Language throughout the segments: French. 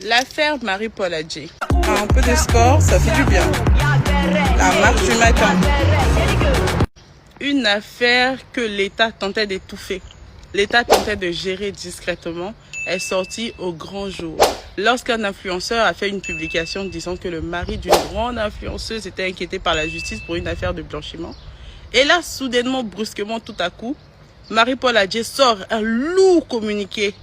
L'affaire Marie-Paul Adjei. Un peu de sport, ça fait du bien. La marche du matin. Une affaire que l'État tentait d'étouffer. L'État tentait de gérer discrètement est sortie au grand jour. Lorsqu'un influenceur a fait une publication disant que le mari d'une grande influenceuse était inquiété par la justice pour une affaire de blanchiment. Et là, soudainement, brusquement, tout à coup, Marie-Paul Adjei sort un lourd communiqué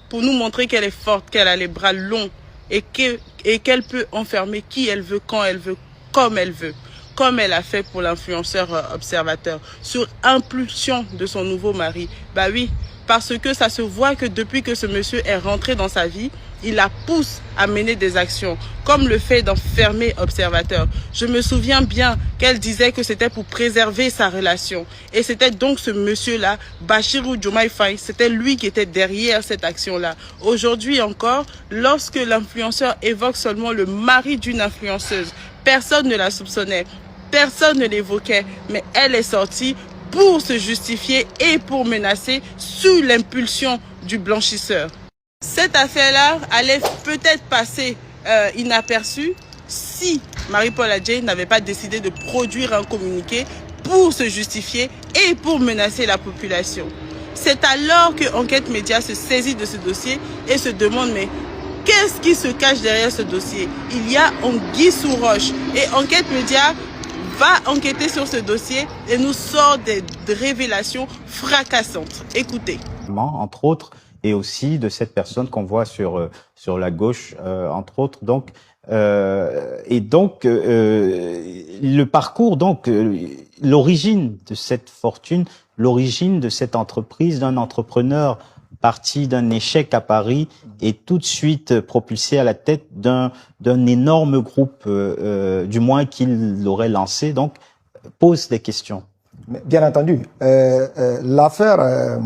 pour nous montrer qu'elle est forte, qu'elle a les bras longs et qu'elle peut enfermer qui elle veut, quand elle veut, comme elle veut. Comme elle a fait pour l'influenceur observateur, sur impulsion de son nouveau mari. Bah oui, parce que ça se voit que depuis que ce monsieur est rentré dans sa vie, il la pousse à mener des actions, comme le fait d'enfermer observateur. Je me souviens bien qu'elle disait que c'était pour préserver sa relation. Et c'était donc ce monsieur-là, Bachirou Diomaye Faye, c'était lui qui était derrière cette action-là. Aujourd'hui encore, lorsque l'influenceur évoque seulement le mari d'une influenceuse, personne ne la soupçonnait. Personne ne l'évoquait, mais elle est sortie pour se justifier et pour menacer sous l'impulsion du blanchisseur. Cette affaire-là allait peut-être passer inaperçue si Marie-Paul Adjei n'avait pas décidé de produire un communiqué pour se justifier et pour menacer la population. C'est alors que Enquête Média se saisit de ce dossier et se demande mais qu'est-ce qui se cache derrière ce dossier? Il y a anguille sous roche et Enquête Média va enquêter sur ce dossier et nous sort des révélations fracassantes. Écoutez. Entre autres, et aussi de cette personne qu'on voit sur la gauche, entre autres. Donc, le parcours, donc l'origine de cette fortune, l'origine de cette entreprise, d'un entrepreneur parti d'un échec à Paris et tout de suite propulsé à la tête d'un énorme groupe, du moins qu'il l'aurait lancé, donc pose des questions. Bien entendu, l'affaire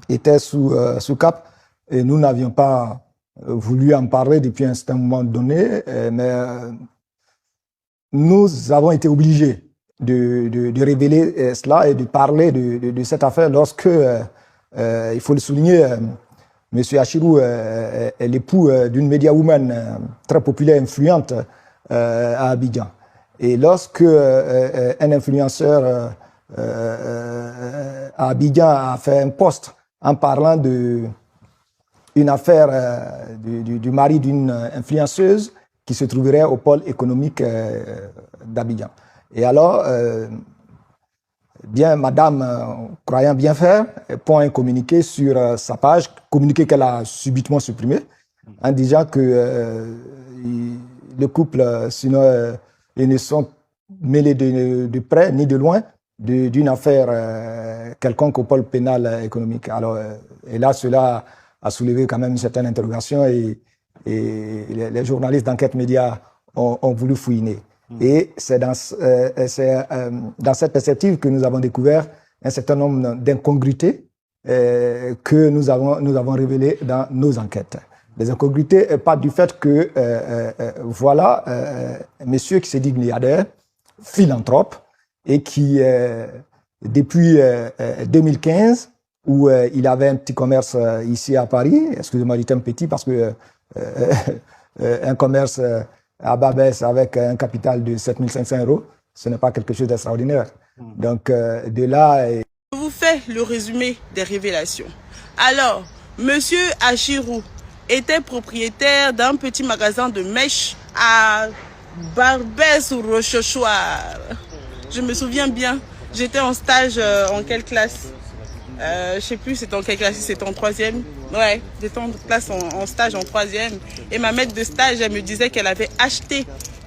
était sous cap et nous n'avions pas voulu en parler depuis un certain moment donné, mais nous avons été obligés de révéler cela et de parler de cette affaire lorsque il faut le souligner, M. Achirou est l'époux d'une média woman très populaire, influente à Abidjan. Et lorsque un influenceur à Abidjan a fait un post en parlant d'une affaire du mari d'une influenceuse qui se trouverait au pôle économique d'Abidjan. Et alors, bien, madame, croyant bien faire, pond un communiqué sur sa page, communiqué qu'elle a subitement supprimé, en disant que le couple, sinon, ils ne sont mêlés de près ni de loin d'une affaire quelconque au pôle pénal économique. Alors, et là, cela a soulevé quand même une certaine interrogation et les journalistes d'Enquête Média ont voulu fouiner. Et c'est dans cette perspective que nous avons découvert un certain nombre d'incongruités que nous avons révélées dans nos enquêtes. Les incongruités partent du fait que voilà un monsieur qui s'est dit milliardaire, philanthrope, et qui depuis 2015, où il avait un petit commerce ici à Paris, excusez-moi du terme petit parce que un commerce à Barbès avec un capital de 7 500 €, ce n'est pas quelque chose d'extraordinaire. Donc de là... Je vous fais le résumé des révélations. Alors, Monsieur Achirou était propriétaire d'un petit magasin de mèches à Barbès ou Rochechouart. Je me souviens bien, j'étais en stage en quelle classe? Je sais plus c'était en quelle classe, c'était en 3e. Ouais, j'étais en classe en stage en 3e. Et ma maître de stage, elle me disait qu'elle avait acheté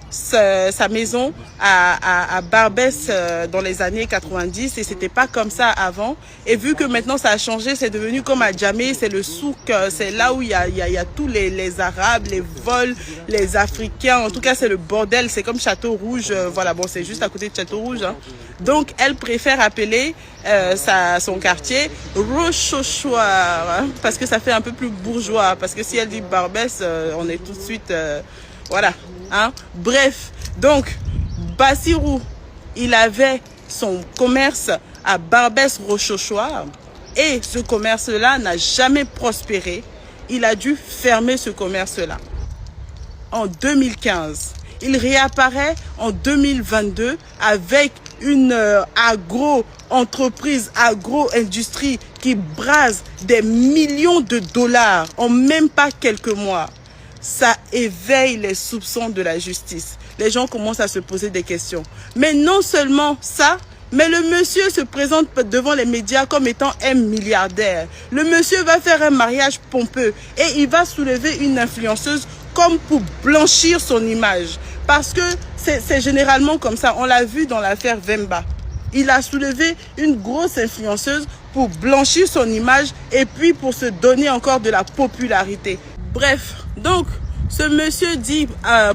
sa maison à Barbès dans les années 90 et c'était pas comme ça avant. Et vu que maintenant ça a changé, c'est devenu comme à Djamé, c'est le souk, c'est là où il y a tous les Arabes, les vols, les Africains. En tout cas, c'est le bordel, c'est comme Château Rouge. Voilà, bon, c'est juste à côté de Château Rouge. Hein. Donc, elle préfère appeler son quartier Rochechouart, hein, parce que ça fait un peu plus bourgeois. Parce que si elle dit Barbès, on est tout de suite... voilà. Hein? Bref, donc, Bassirou, il avait son commerce à Barbès-Rochechouart et ce commerce-là n'a jamais prospéré. Il a dû fermer ce commerce-là. en 2015. Il réapparaît en 2022 avec une agro-entreprise, agro-industrie qui brase des millions de dollars en même pas quelques mois. Ça éveille les soupçons de la justice. Les gens commencent à se poser des questions. Mais non seulement ça, mais le monsieur se présente devant les médias comme étant un milliardaire. Le monsieur va faire un mariage pompeux et il va soulever une influenceuse comme pour blanchir son image. Parce que c'est généralement comme ça. On l'a vu dans l'affaire Vemba. Il a soulevé une grosse influenceuse pour blanchir son image et puis pour se donner encore de la popularité. Bref, donc ce monsieur dit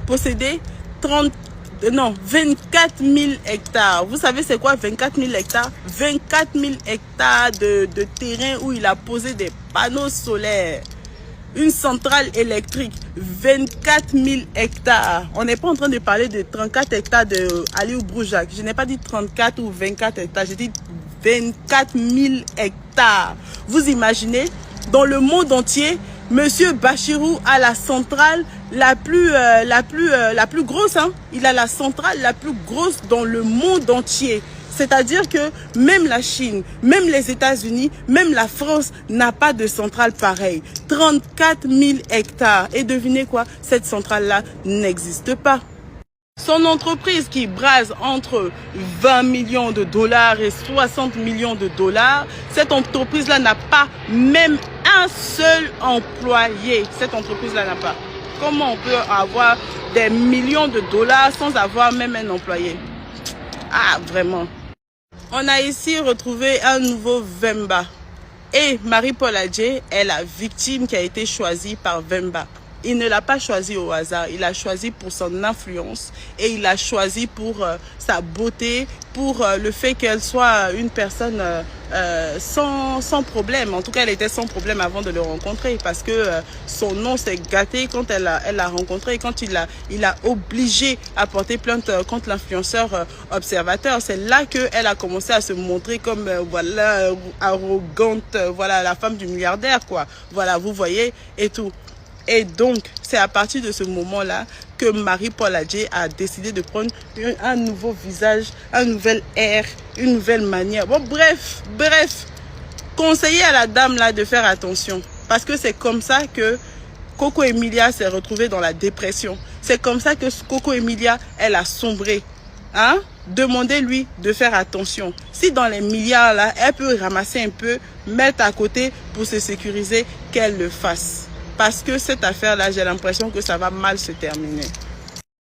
posséder 24 000 hectares. Vous savez c'est quoi 24 000 hectares? 24 000 hectares de terrain où il a posé des panneaux solaires. Une centrale électrique, 24 000 hectares. On n'est pas en train de parler de 34 hectares de Aliou Broujac. Je n'ai pas dit 34 ou 24 hectares, j'ai dit 24 000 hectares. Vous imaginez, dans le monde entier, Monsieur Bachirou a la centrale la plus grosse. Hein? Il a la centrale la plus grosse dans le monde entier. C'est-à-dire que même la Chine, même les États-Unis, même la France n'a pas de centrale pareille. 34 000 hectares. Et devinez quoi? Cette centrale-là n'existe pas. Son entreprise qui brase entre 20 millions de dollars et 60 millions de dollars, cette entreprise-là n'a pas même un seul employé. Cette entreprise-là n'a pas. Comment on peut avoir des millions de dollars sans avoir même un employé? Ah, vraiment. On a ici retrouvé un nouveau Vemba. Et Marie-Paul Adjei est la victime qui a été choisie par Vemba. Il ne l'a pas choisi au hasard, il l'a choisi pour son influence et il l'a choisi pour sa beauté, pour le fait qu'elle soit une personne sans problème. En tout cas, elle était sans problème avant de le rencontrer parce que son nom s'est gâté quand elle l'a rencontré et quand il a obligé à porter plainte contre l'influenceur observateur. C'est là qu'elle a commencé à se montrer comme voilà arrogante, voilà la femme du milliardaire quoi. Voilà, vous voyez et tout. Et donc, c'est à partir de ce moment-là que Marie-Paul Adjei a décidé de prendre un nouveau visage, un nouvel air, une nouvelle manière. Bon, bref, conseillez à la dame-là de faire attention. Parce que c'est comme ça que Coco Emilia s'est retrouvée dans la dépression. C'est comme ça que Coco Emilia, elle a sombré. Hein? Demandez-lui de faire attention. Si dans les milliards, là, elle peut ramasser un peu, mettre à côté pour se sécuriser, qu'elle le fasse. Parce que cette affaire-là, j'ai l'impression que ça va mal se terminer.